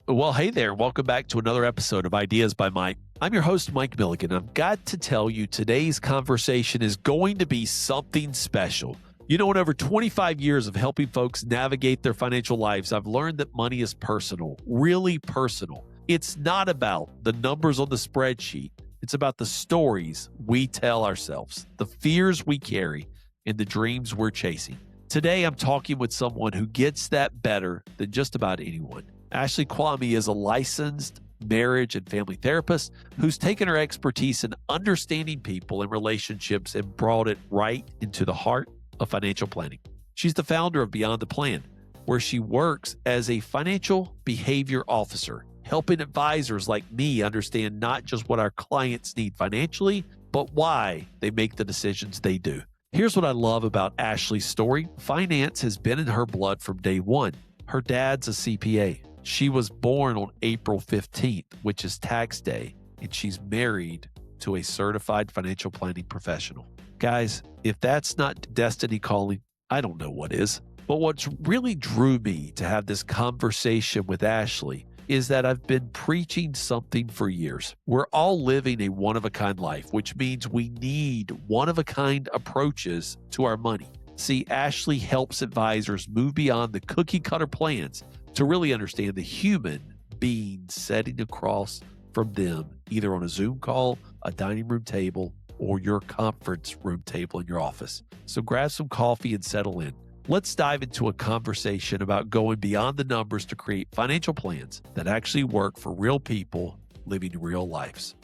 Well, hey there. Welcome back to another episode of Ideas by Mike. I'm your host, Mike Milligan. I've got to tell you, today's conversation is going to be something special. You know, in over 25 years of helping folks navigate their financial lives, I've learned that money is personal, really personal. It's not about the numbers on the spreadsheet. It's about the stories we tell ourselves, the fears we carry, and the dreams we're chasing. Today, I'm talking with someone who gets that better than just about anyone. Ashley Quamme is a licensed marriage and family therapist who's taken her expertise in understanding people and relationships and brought it right into the heart of financial planning. She's the founder of Beyond the Plan, where she works as a financial behavior officer, helping advisors like me understand not just what our clients need financially, but why they make the decisions they do. Here's what I love about Ashley's story. Finance has been in her blood from day one. Her dad's a CPA. She was born on April 15th, which is tax day, and she's married to a certified financial planning professional. Guys, if that's not destiny calling, I don't know what is. But what's really drew me to have this conversation with Ashley is that I've been preaching something for years. We're all living a one-of-a-kind life, which means we need one-of-a-kind approaches to our money. See, Ashley helps advisors move beyond the cookie-cutter plans to really understand the human being sitting across from them, either on a Zoom call, a dining room table, or your conference room table in your office. So grab some coffee and settle in. Let's dive into a conversation about going beyond the numbers to create financial plans that actually work for real people living real lives.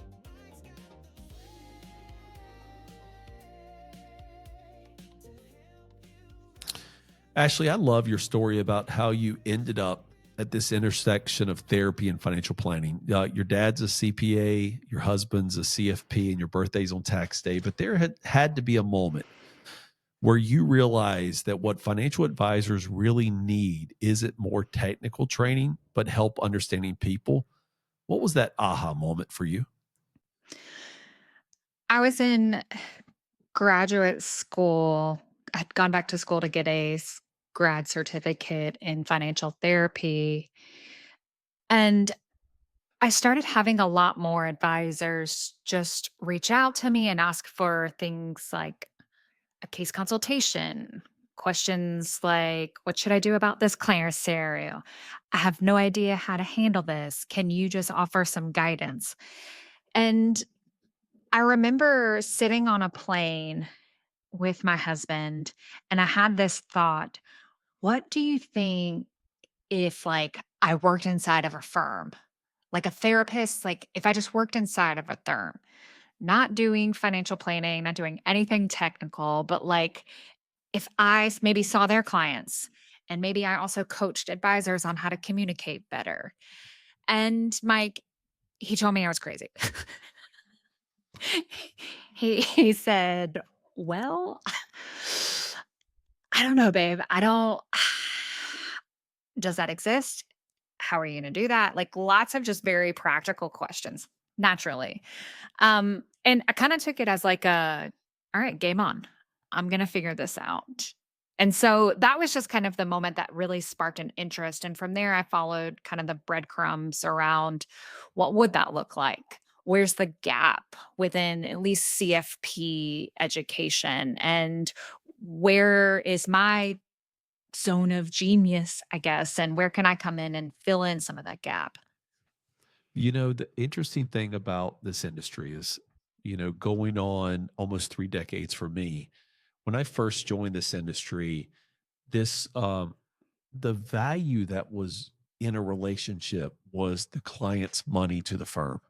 Ashley, I love your story about how you ended up at this intersection of therapy and financial planning. Your dad's a CPA, your husband's a CFP, and your birthday's on tax day. But there had to be a moment where you realized that what financial advisors really need isn't more technical training, but help understanding people. What was that aha moment for you? I was in graduate school. I'd gone back to school to get a grad certificate in financial therapy. And I started having a lot more advisors just reach out to me and ask for things like a case consultation, questions like, what should I do about this client scenario? I have no idea how to handle this. Can you just offer some guidance? And I remember sitting on a plane with my husband, and I had this thought, what do you think if, like, I worked inside of a firm? Like a therapist, like, if I just worked inside of a firm, not doing financial planning, not doing anything technical, but, like, if I maybe saw their clients and maybe I also coached advisors on how to communicate better. And Mike, he told me I was crazy. He said, "Well, I don't know, babe. I don't does that exist? How are you gonna do that?" Like, lots of just very practical questions, naturally. And I kinda took it as like a, "All right, game on. I'm gonna figure this out." And so that was just kind of the moment that really sparked an interest, and from there, I followed kind of the breadcrumbs around what would that look like? Where's the gap within at least CFP education? And where is my zone of genius, I guess, and where can I come in and fill in some of that gap? You know, the interesting thing about this industry is, going on almost 3 decades for me. When I first joined this industry, this the value that was in a relationship was the client's money to the firm.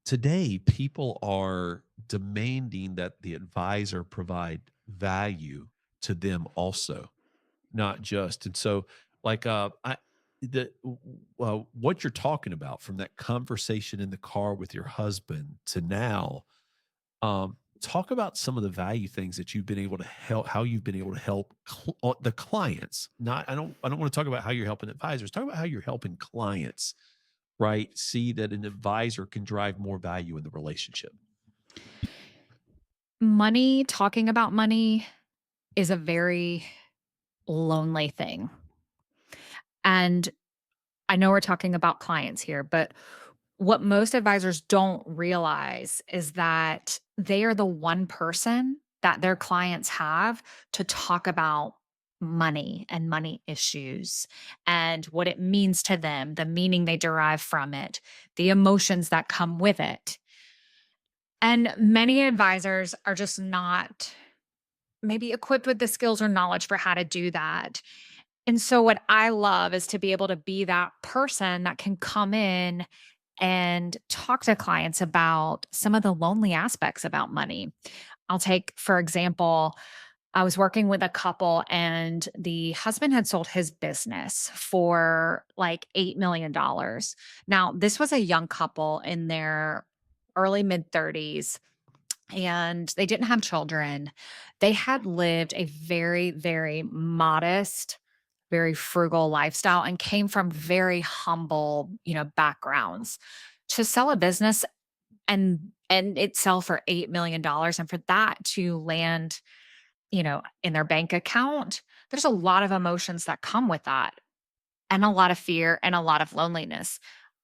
Today, people are demanding that the advisor provide value to them also, not just. And so, like, what you're talking about from that conversation in the car with your husband to now, talk about some of the value things that you've been able to help, how you've been able to help the clients. Not, I don't want to talk about how you're helping advisors. Talk about how you're helping clients, right? See that an advisor can drive more value in the relationship. Money, talking about money is a very lonely thing. And I know we're talking about clients here, but what most advisors don't realize is that they are the one person that their clients have to talk about money and money issues and what it means to them, the meaning they derive from it, the emotions that come with it. And many advisors are just not maybe equipped with the skills or knowledge for how to do that. And so, what I love is to be able to be that person that can come in and talk to clients about some of the lonely aspects about money. I'll take, for example, I was working with a couple and the husband had sold his business for like $8 million. Now, this was a young couple in their early mid 30s and they didn't have children. They had lived a very, very modest, very frugal lifestyle and came from very humble, backgrounds. To sell a business and it sell for $8 million and for that to land, in their bank account, there's a lot of emotions that come with that and a lot of fear and a lot of loneliness.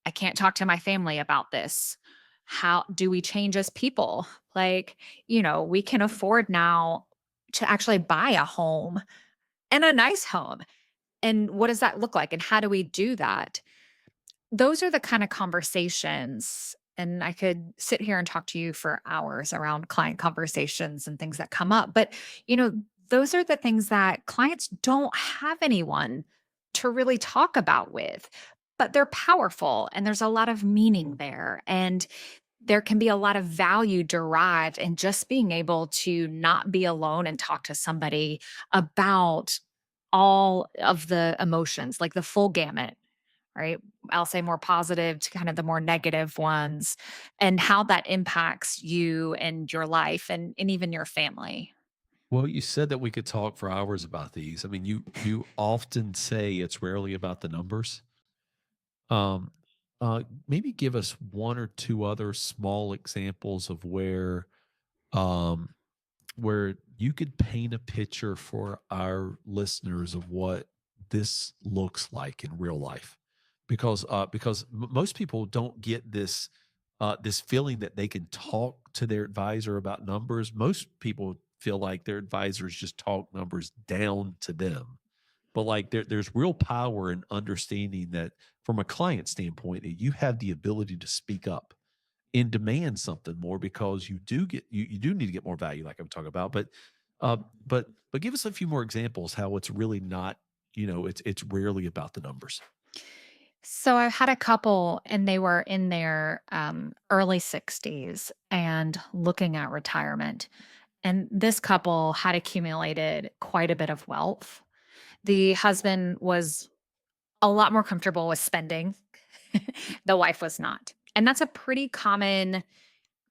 I can't talk to my family about this. How do we change as people? Like, we can afford now to actually buy a home and a nice home. And what does that look like? And how do we do that? Those are the kind of conversations. And I could sit here and talk to you for hours around client conversations and things that come up. But, you know, those are the things that clients don't have anyone to really talk about with, but they're powerful and there's a lot of meaning there. And there can be a lot of value derived in just being able to not be alone and talk to somebody about all of the emotions, like the full gamut, right? I'll say more positive to kind of the more negative ones and how that impacts you and your life and even your family. Well, you said that we could talk for hours about these. I mean, you often say it's rarely about the numbers. Um, Maybe give us one or two other small examples of um, where you could paint a picture for our listeners of what this looks like in real life, because most people don't get this feeling that they can talk to their advisor about numbers. Most people feel like their advisors just talk numbers down to them. But like there's real power in understanding that from a client standpoint, that you have the ability to speak up and demand something more because you do need to get more value, like I'm talking about. Uh, but give us a few more examples how it's really not, it's rarely about the numbers. So I had a couple and they were in their early 60s and looking at retirement. And this couple had accumulated quite a bit of wealth. The husband was a lot more comfortable with spending. The wife was not. And that's a pretty common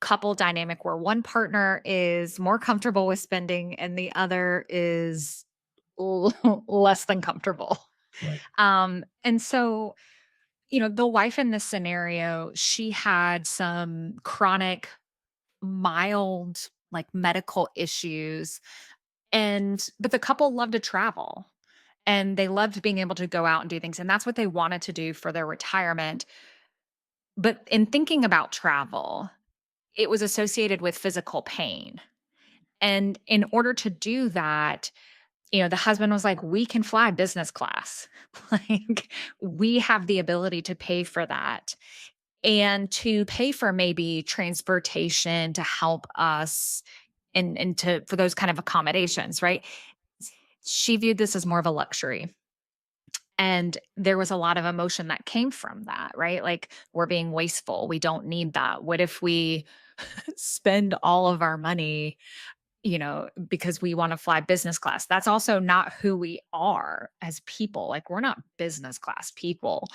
couple dynamic where one partner is more comfortable with spending and the other is less than comfortable. Right. And so, the wife in this scenario, she had some chronic, mild, like medical issues. But the couple loved to travel and they loved being able to go out and do things. And that's what they wanted to do for their retirement. But in thinking about travel, it was associated with physical pain. And in order to do that, the husband was like, "We can fly business class." Like, we have the ability to pay for that and to pay for maybe transportation to help us and to for those kind of accommodations, right? She viewed this as more of a luxury. And there was a lot of emotion that came from that, right? Like, we're being wasteful. We don't need that. What if we spend all of our money, because we want to fly business class? That's also not who we are as people. Like, we're not business class people.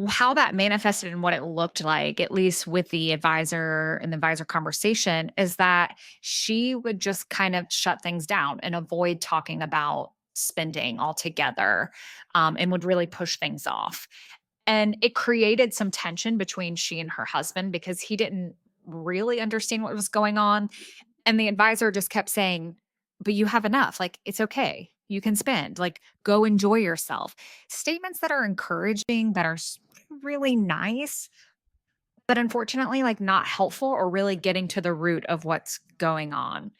How that manifested and what it looked like, at least with the advisor and the advisor conversation, is that she would just kind of shut things down and avoid talking about spending altogether, and would really push things off. And it created some tension between she and her husband because he didn't really understand what was going on. And the advisor just kept saying, "But you have enough. Like, it's okay. you can spend. Like, go enjoy yourself. Statements that are encouraging, that are really nice, but unfortunately, like, not helpful or really getting to the root of what's going on.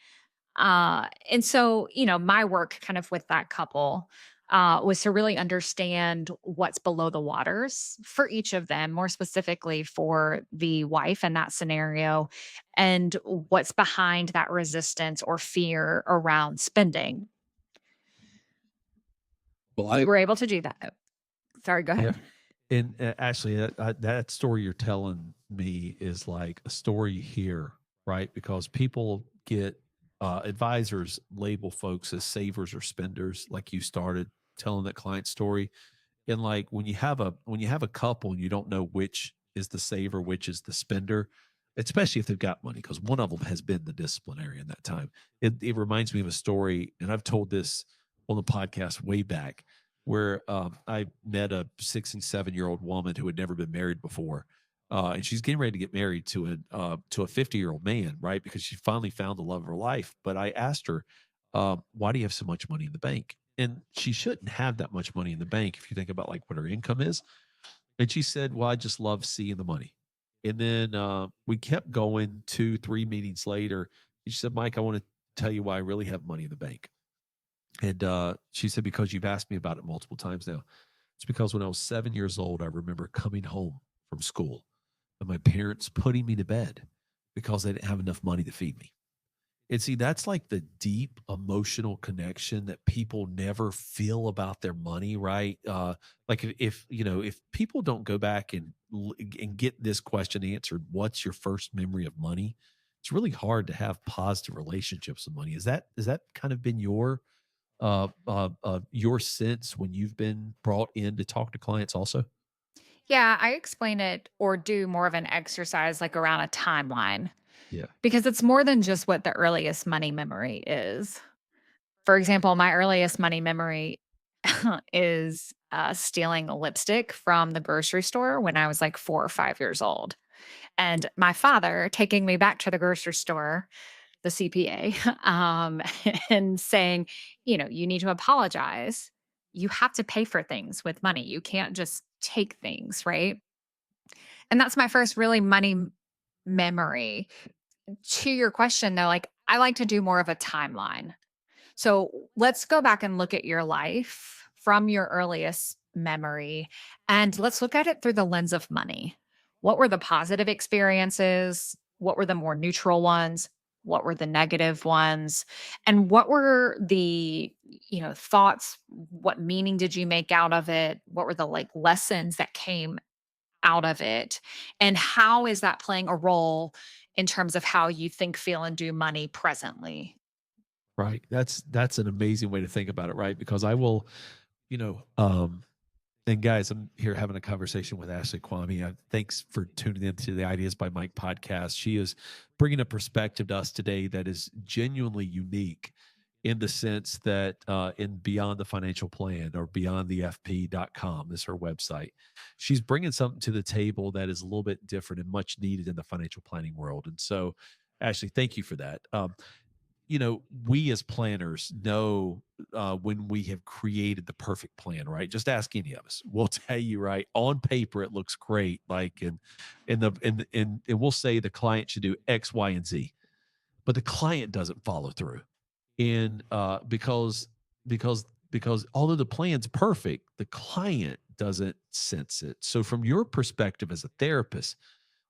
And so, my work kind of with that couple was to really understand what's below the waters for each of them, more specifically for the wife in that scenario, and what's behind that resistance or fear around spending. Well, We I were able to do that. Sorry, go yeah, ahead. and actually, that story you're telling me is like a story here, right? Because people get advisors label folks as savers or spenders, like you started telling that client story. And like when you have a couple and you don't know which is the saver, which is the spender, especially if they've got money, because one of them has been the disciplinary in that time. It reminds me of a story, and I've told this on the podcast way back, where I met a 67-year-old woman who had never been married before. And she's getting ready to get married to a 50-year-old man, right? Because she finally found the love of her life. But I asked her, why do you have so much money in the bank? And she shouldn't have that much money in the bank if you think about like what her income is. And she said, well, I just love seeing the money. And then we kept going 2, 3 meetings later. And she said, Mike, I want to tell you why I really have money in the bank. And she said, because you've asked me about it multiple times now. It's because when I was 7 years old, I remember coming home from school and my parents putting me to bed because they didn't have enough money to feed me. And see, that's like the deep emotional connection that people never feel about their money, right? Like if people don't go back and get this question answered, what's your first memory of money? It's really hard to have positive relationships with money. Is that kind of been your sense when you've been brought in to talk to clients also? Yeah, I explain it or do more of an exercise like around a timeline Yeah. because it's more than just what the earliest money memory is. For example, my earliest money memory is stealing a lipstick from the grocery store when I was like 4 or 5 years old. And my father taking me back to the grocery store, the CPA, and saying, you need to apologize. You have to pay for things with money. You can't just take things, right? And that's my first really memory. To your question, though, like I like to do more of a timeline. So let's go back and look at your life from your earliest memory and let's look at it through the lens of money. What were the positive experiences? What were the more neutral ones? What were the negative ones? And what were the, thoughts? What meaning did you make out of it? What were the like lessons that came out of it? And how is that playing a role in terms of how you think, feel, and do money presently? Right. That's an amazing way to think about it, right? Because I will, you know, um, and guys, I'm here having a conversation with Ashley Quamme. Thanks for tuning into the Ideas by Mike podcast. She is bringing a perspective to us today that is genuinely unique in the sense that in Beyond the Financial Plan or beyondthefp.com is her website. She's bringing something to the table that is a little bit different and much needed in the financial planning world. And so, Ashley, thank you for that. We as planners know when we have created the perfect plan, right? Just ask any of us. We'll tell you, right? On paper, it looks great. Like, and we'll say the client should do X, Y, and Z, but the client doesn't follow through. And because although the plan's perfect, the client doesn't sense it. So, from your perspective as a therapist,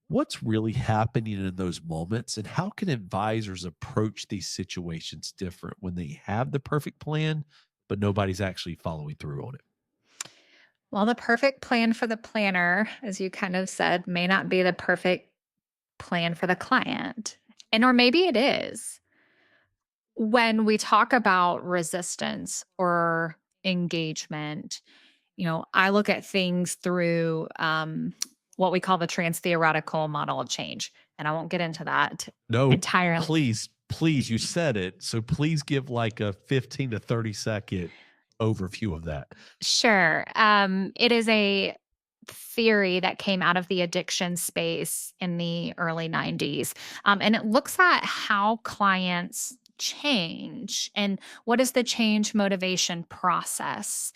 what's really happening in those moments and how can advisors approach these situations different when they have the perfect plan but nobody's actually following through on it? Well, the perfect plan for the planner, as you kind of said, may not be the perfect plan for the client. And or maybe it is. When we talk about resistance or engagement, I look at things through what we call the Transtheoretical Model of Change. And I won't get into that No, entirely. please, you said it, so please give like a 15 to 30-second overview of that. Sure. It is a theory that came out of the addiction space in the early 90s. And it looks at how clients change and what is the change motivation process.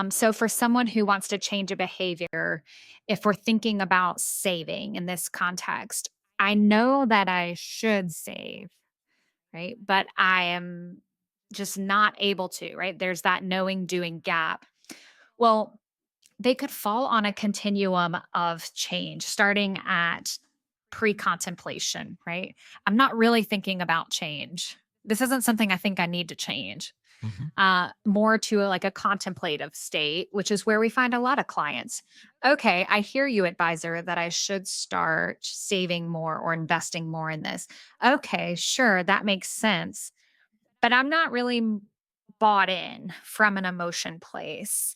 So, for someone who wants to change a behavior, if we're thinking about saving in this context, I know that I should save, right? But I am just not able to, right? There's that knowing doing gap. Well, they could fall on a continuum of change starting at pre contemplation, right? I'm not really thinking about change. This isn't something I think I need to change. Mhm. More to like a contemplative state, which is where we find a lot of clients. Okay, I hear you, advisor, that I should start saving more or investing more in this. Okay, sure, that makes sense. But I'm not really bought in from an emotion place.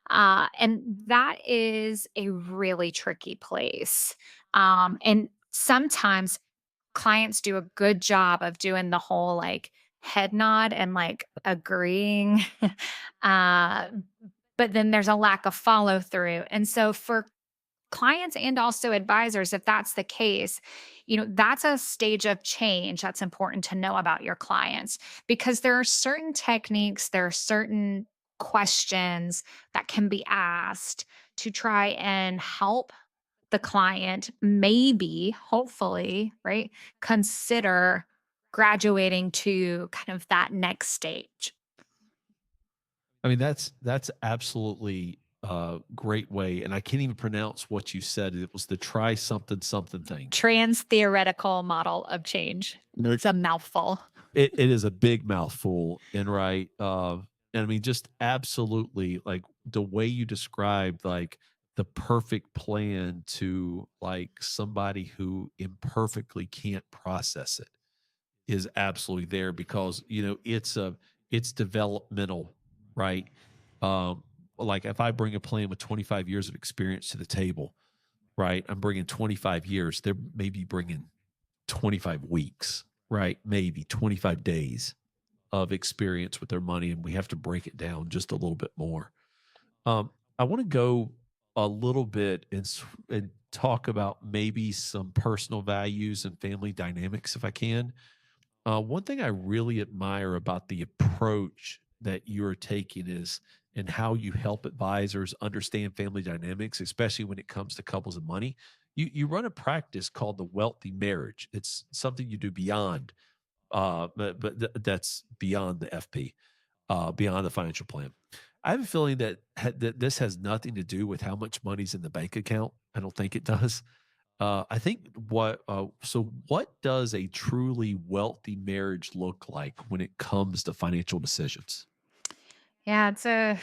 And that is a really tricky place. And sometimes clients do a good job of doing the whole like head nod and like agreeing. uh, but then there's a lack of follow through. And so for clients and also advisors, if that's the case, that's a stage of change that's important to know about your clients because there are certain techniques, there are certain questions that can be asked to try and help the client maybe, hopefully, right, consider graduating to kind of that next stage. I mean, that's absolutely a great way, and I can't even pronounce what you said. It was the try something something thing. Transtheoretical model of change. It's a mouthful. It is a big mouthful, and right, and I mean, just absolutely, like, the way you described, like, the perfect plan to, like, somebody who imperfectly can't process it is absolutely there because, it's developmental, right? Um, like, if I bring a plan with 25 years of experience to the table, right? I'm bringing 25 years, they're maybe bringing 25 weeks, right? Maybe 25 days of experience with their money, and we have to break it down just a little bit more. I want to go a little bit and talk about maybe some personal values and family dynamics if I can. One thing I really admire about the approach that you're taking is and how you help advisors understand family dynamics, especially when it comes to couples and money. You run a practice called the wealthy marriage. It's something you do beyond, that's beyond the FP, beyond the financial plan. I have a feeling that this has nothing to do with how much money's in the bank account. I don't think it does. I think what does a truly wealthy marriage look like when it comes to financial decisions? Yeah, it's a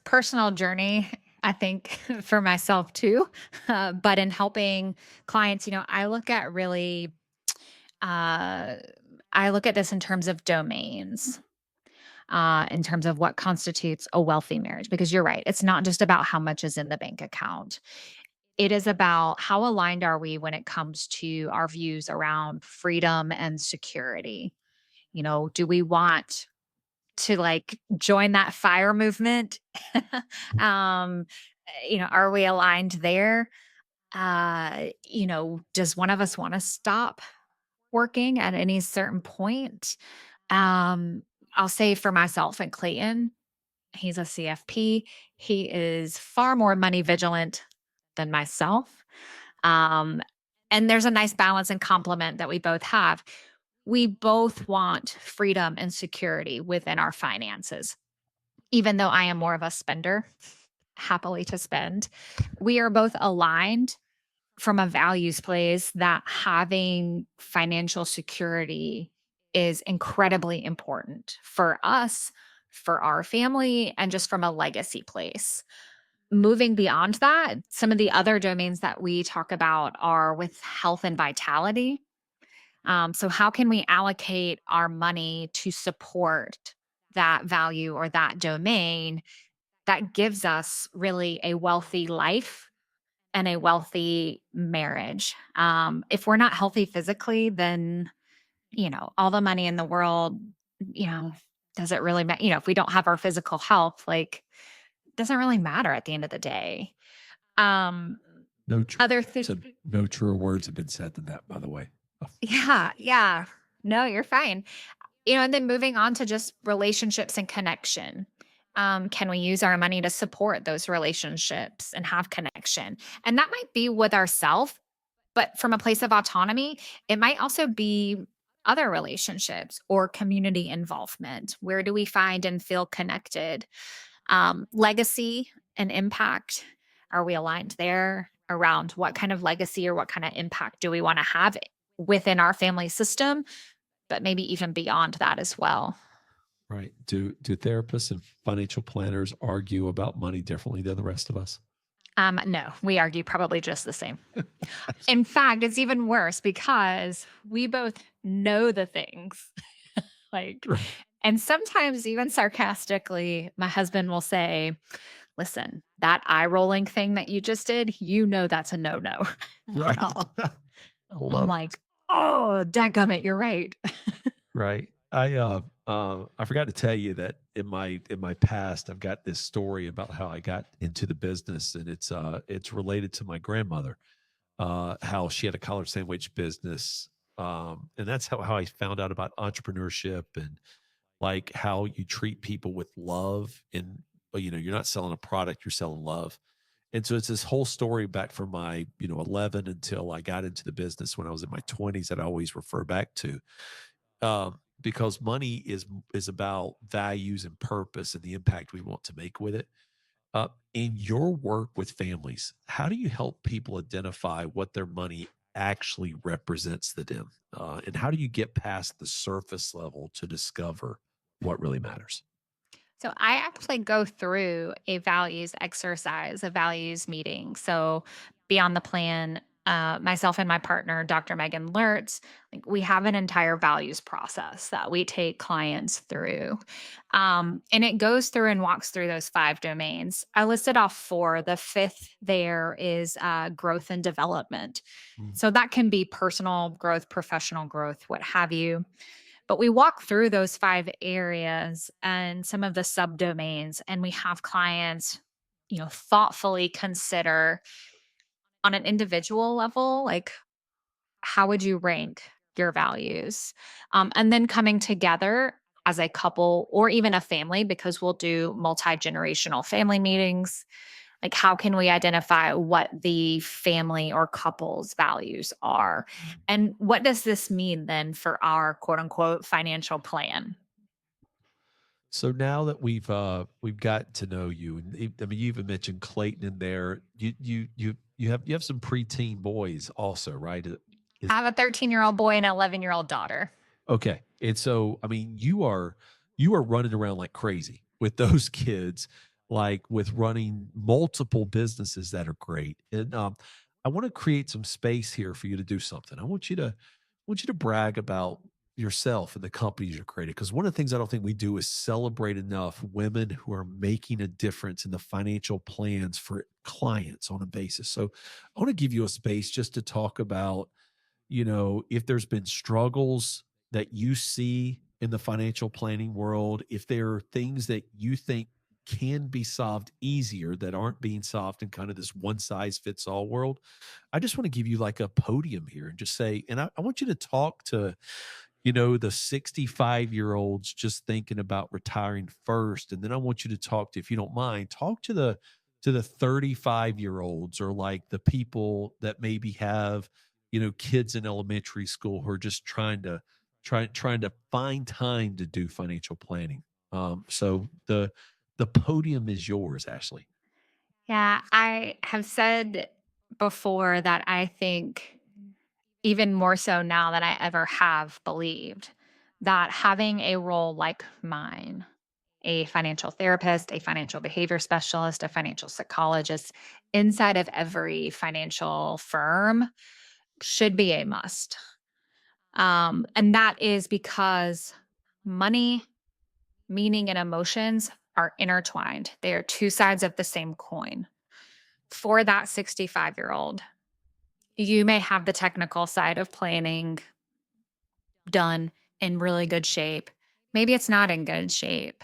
personal journey, I think, for myself too. But in helping clients, uh, I look at this in terms of domains, in terms of what constitutes a wealthy marriage. Because you're right, it's not just about how much is in the bank account. It is about how aligned are we when it comes to our views around freedom and security. Do we want to like join that fire movement? um, are we aligned there? Does one of us want to stop working at any certain point? Um, I'll say for myself and Clayton, he's a CFP. He is far more money vigilant than myself. Um, and there's a nice balance and complement that we both have. We both want freedom and security within our finances. Even though I am more of a spender, happily to spend, we are both aligned from a values place that having financial security is incredibly important for us, for our family, and just from a legacy place. Moving beyond that, some of the other domains that we talk about are with health and vitality. So, how can we allocate our money to support that value or that domain that gives us really a wealthy life and a wealthy marriage? If we're not healthy physically, then, all the money in the world, you know, does it really matter? If we don't have our physical health, like, doesn't really matter at the end of the day. Um, No, tr- other things, no truer words have been said than that, by the way. yeah, yeah. No, you're fine. And then moving on to just relationships and connection. Can we use our money to support those relationships and have connection? And that might be with ourselves, but from a place of autonomy, it might also be other relationships or community involvement. Where do we find and feel connected? Legacy and impact. Are we aligned there around what kind of legacy or what kind of impact do we want to have within our family system, but maybe even beyond that as well? Right. Do therapists and financial planners argue about money differently than the rest of us? No, we argue probably just the same. In fact, it's even worse because we both know the things. like, Right. and sometimes even sarcastically, my husband will say, listen, that eye rolling thing that you just did, that's a no no. Right. I I'm love like, oh, dadgummit, you're right. Right. I forgot to tell you that in my past, I've got this story about how I got into the business, and it's related to my grandmother, how she had a collard sandwich business, and that's how I found out about entrepreneurship and like how you treat people with love, and you're not selling a product, you're selling love. And so it's this whole story back from my 11 until I got into the business when I was in my 20s that I always refer back to, because money is about values and purpose and the impact we want to make with it. In your work with families, how do you help people identify what their money actually represents to them, and how do you get past the surface level to discover what really matters? So I actually go through a values exercise, a values meeting. So beyond the plan, myself and my partner, Dr. Megan Lertz, like we have an entire values process that we take clients through. And it goes through and walks through those 5 domains. I listed off 4. The 5th there is growth and development. Mm. So that can be personal growth, professional growth, what have you. But we walk through those 5 areas and some of the subdomains, and we have clients, thoughtfully consider on an individual level, like, how would you rank your values? And then coming together as a couple or even a family, because we'll do multi generational family meetings. Like, how can we identify what the family or couple's values are? And what does this mean then for our quote unquote financial plan? So now that we've gotten to know you, and I mean, you even mentioned Clayton in there. You have some preteen boys also, right? Is I have a 13-year-old boy and an 11-year-old daughter. Okay. And so, I mean, you are running around like crazy with those kids, like with running multiple businesses that are great. And I want to create some space here for you to do something. I want you to brag about yourself and the companies you're creating. Because one of the things I don't think we do is celebrate enough women who are making a difference in the financial plans for clients on a basis. So I want to give you a space just to talk about, if there's been struggles that you see in the financial planning world, if there are things that you think can be solved easier that aren't being solved in kind of this one size fits all world, I just want to give you like a podium here and just say, and I want you to talk to, the 65-year-olds just thinking about retiring first. And then I want you to talk to, if you don't mind, talk to the 35-year-olds, or like the people that maybe have, kids in elementary school who are just trying to find time to do financial planning. So the podium is yours, Ashley. Yeah, I have said before that I think even more so now than I ever have believed that having a role like mine, a financial therapist, a financial behavior specialist, a financial psychologist inside of every financial firm should be a must. And that is because money, meaning, and emotions are intertwined. They are 2 sides of the same coin. For that 65-year-old, you may have the technical side of planning done in really good shape. Maybe it's not in good shape.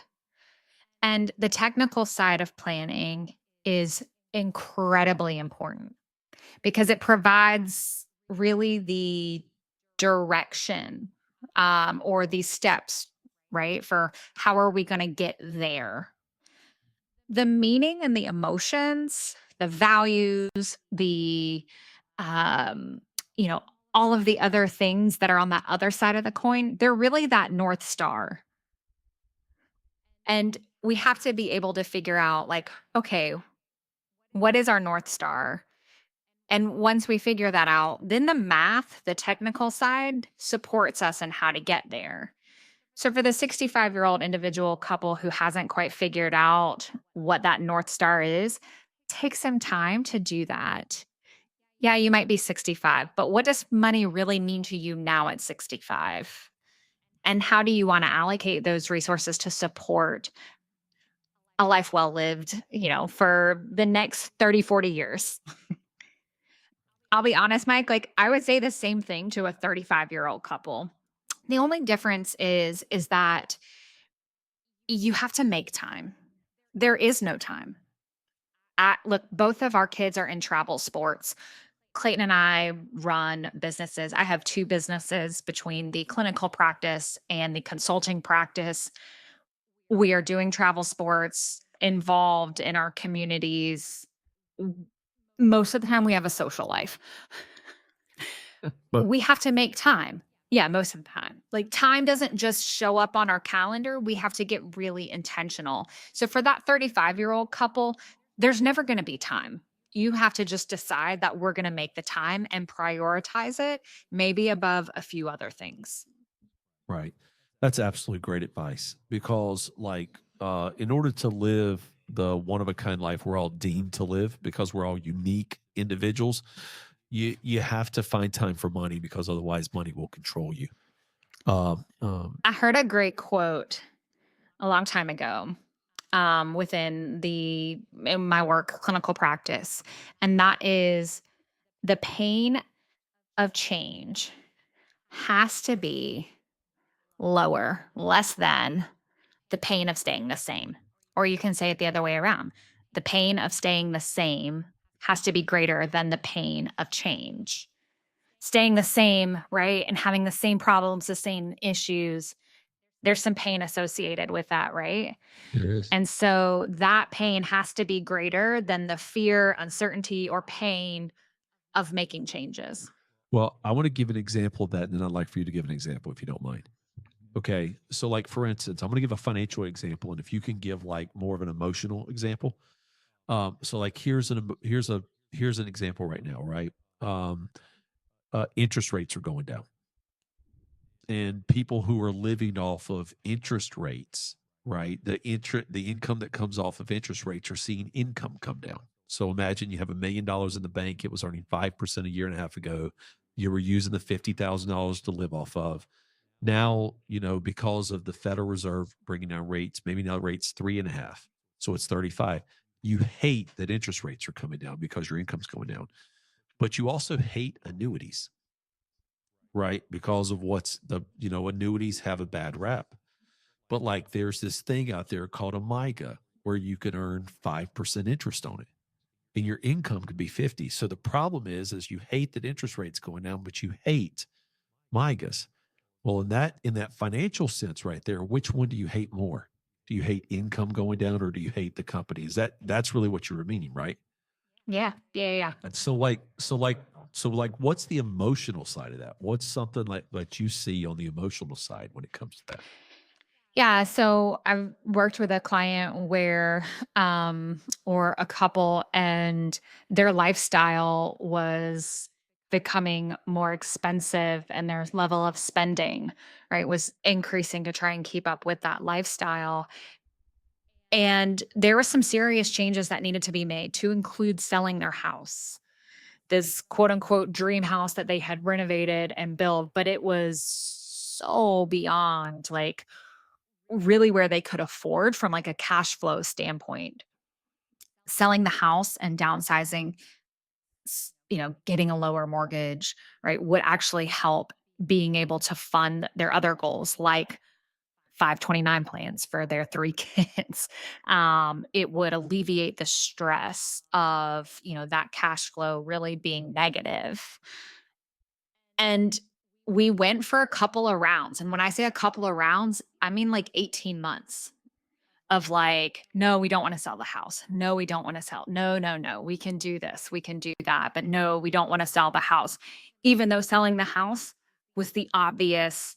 And the technical side of planning is incredibly important because it provides really the direction or the steps right? For how are we going to get there? The meaning and the emotions, the values, the, um, you know, all of the other things that are on that other side of the coin, they're really that North Star. And we have to be able to figure out, like, okay, what is our North Star? And once we figure that out, then the math, the technical side, supports us in how to get there. So for the 65-year-old individual couple who hasn't quite figured out what that North Star is, take some time to do that. Yeah, you might be 65, but what does money really mean to you now at 65? And how do you want to allocate those resources to support a life well lived, for the next 30, 40 years? I'll be honest, Mike, like I would say the same thing to a 35-year-old couple. The only difference is that you have to make time. There is no time. Look, both of our kids are in travel sports. Clayton and I run businesses. I have two businesses between the clinical practice and the consulting practice. We are doing travel sports, involved in our communities. Most of the time, we have a social life. But We have to make time. Yeah, most of the time. Like, time doesn't just show up on our calendar. We have to get really intentional. So for that 35-year-old couple, there's never gonna be time. You have to just decide that we're gonna make the time and prioritize it, maybe above a few other things. right. That's absolutely great advice because, like, in order to live the one of a kind life we're all deemed to live because we're all unique individuals, you have to find time for money because otherwise money will control you. Um, um, I heard a great quote a long time ago, in my work, clinical practice, and that is, "The pain of change has to be lower, less than the pain of staying the same." Or you can say it the other way around. The pain of staying the same has to be greater than the pain of change. Staying the same, right? And having the same problems, the same issues, there's some pain associated with that, right? There is. And so that pain has to be greater than the fear, uncertainty, or pain of making changes. Well, I want to give an example of that, and then I'd like for you to give an example if you don't mind. Okay. So, like, for instance, I'm going to give a financial example, and if you can give like more of an emotional example. So like here's an example right now, right? Um, Interest rates are going down, and people who are living off of interest rates, right? The income that comes off of interest rates are seeing income come down. So imagine you have $1 million in the bank. It was earning 5% a year and a half ago. You were using the $50,000 to live off of. Now, because of the Federal Reserve bringing down rates, maybe now rates 3.5. So it's 35. You hate that interest rates are coming down because your income's going down. But you also hate annuities, right? Because of annuities have a bad rap. But like there's this thing out there called a MIGA where you can earn 5% interest on it and your income could be 50. So the problem is you hate that interest rates going down, but you hate MIGAs. Well, in that financial sense right there, which one do you hate more? Do you hate income going down or do you hate the company? That's really what you were meaning, right? Yeah. Yeah. Yeah. Yeah. And so like what's the emotional side of that? What's something like that you see on the emotional side when it comes to that? Yeah, so I've worked with a client or a couple, and their lifestyle was becoming more expensive, and their level of spending, right, was increasing to try and keep up with that lifestyle. And there were some serious changes that needed to be made to include selling their house, this quote unquote dream house that they had renovated and built, but it was so beyond like really where they could afford from like a cash flow standpoint. Selling the house and downsizing, getting a lower mortgage, right, would actually help being able to fund their other goals like 529 plans for their three kids. It would alleviate the stress of, that cash flow really being negative. And we went for a couple of rounds. And when I say a couple of rounds, I mean like 18 months of like, no, we don't want to sell the house. No, we don't want to sell. No, no, no. We can do this. We can do that. But no, we don't want to sell the house. Even though selling the house was the obvious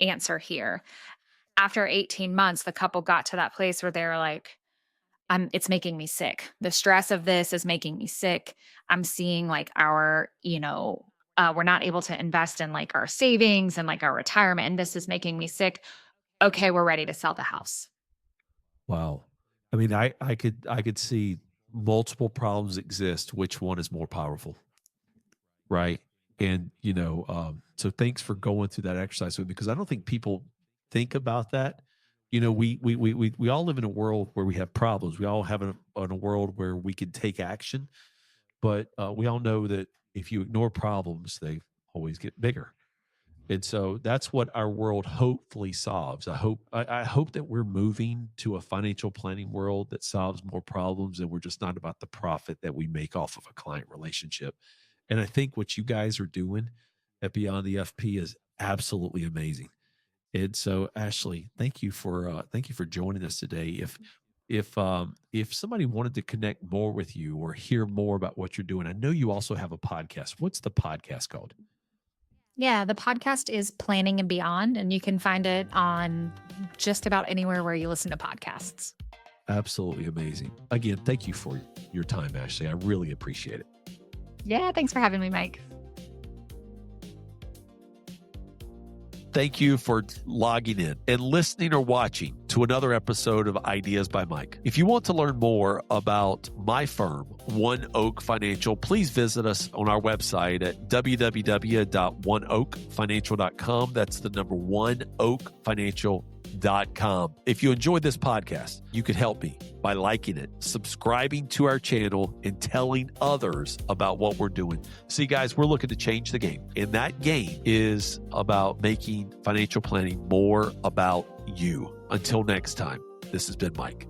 answer here. After 18 months, the couple got to that place where they were like, it's making me sick. The stress of this is making me sick. I'm seeing like our, we're not able to invest in like our savings and like our retirement. And this is making me sick. Okay, we're ready to sell the house. Wow. I mean, I could see multiple problems exist. Which one is more powerful? Right. And, so thanks for going through that exercise with me, because I don't think people think about that. We all live in a world where we have problems. We all have in a world where we can take action, but we all know that if you ignore problems, they always get bigger. And so that's what our world hopefully solves. I hope that we're moving to a financial planning world that solves more problems, and we're just not about the profit that we make off of a client relationship. And I think what you guys are doing at Beyond the FP is absolutely amazing. And so, Ashley, thank you for joining us today. If somebody wanted to connect more with you or hear more about what you're doing, I know you also have a podcast. What's the podcast called? Yeah, the podcast is Planning and Beyond, and you can find it on just about anywhere where you listen to podcasts. Absolutely amazing. Again, thank you for your time, Ashley. I really appreciate it. Yeah, thanks for having me, Mike. Thank you for logging in and listening or watching to another episode of Ideas by Mike. If you want to learn more about my firm, One Oak Financial, please visit us on our website at www.oneoakfinancial.com. That's the number oneoakfinancial.com. If you enjoyed this podcast, you could help me by liking it, subscribing to our channel, and telling others about what we're doing. See, guys, we're looking to change the game. And that game is about making financial planning more about you. Until next time, this has been Mike.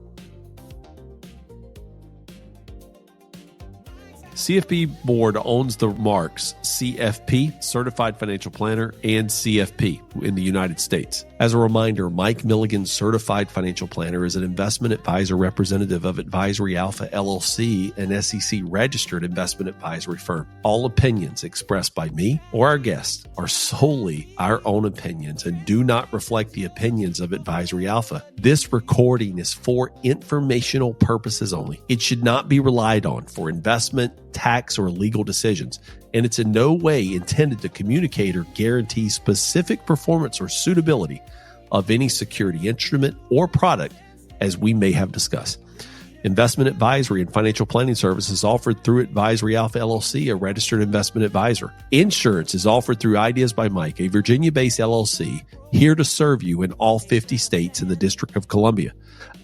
CFP Board owns the marks CFP, Certified Financial Planner, and CFP in the United States. As a reminder, Mike Milligan's Certified Financial Planner is an investment advisor representative of Advisory Alpha LLC, an SEC-registered investment advisory firm. All opinions expressed by me or our guests are solely our own opinions and do not reflect the opinions of Advisory Alpha. This recording is for informational purposes only. It should not be relied on for investment, tax, or legal decisions, and it's in no way intended to communicate or guarantee specific performance or suitability of any security instrument or product, as we may have discussed. Investment advisory and financial planning services offered through Advisory Alpha LLC, a registered investment advisor. Insurance is offered through Ideas by Mike, a Virginia-based LLC, here to serve you in all 50 states and the District of Columbia.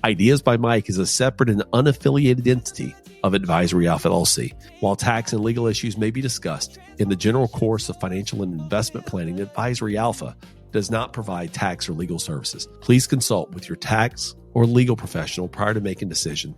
Ideas by Mike is a separate and unaffiliated entity of Advisory Alpha LLC. While tax and legal issues may be discussed in the general course of financial and investment planning, Advisory Alpha does not provide tax or legal services. Please consult with your tax or legal professional prior to making a decision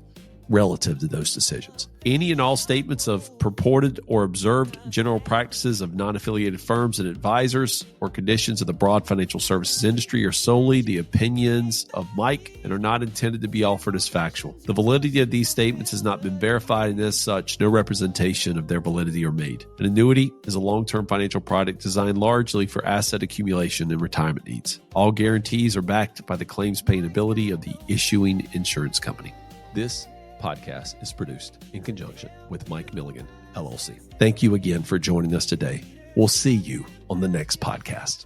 relative to those decisions. Any and all statements of purported or observed general practices of non-affiliated firms and advisors or conditions of the broad financial services industry are solely the opinions of Mike and are not intended to be offered as factual. The validity of these statements has not been verified, and as such, no representation of their validity are made. An annuity is a long-term financial product designed largely for asset accumulation and retirement needs. All guarantees are backed by the claims-paying ability of the issuing insurance company. This podcast is produced in conjunction with Mike Milligan, LLC. Thank you again for joining us today. We'll see you on the next podcast.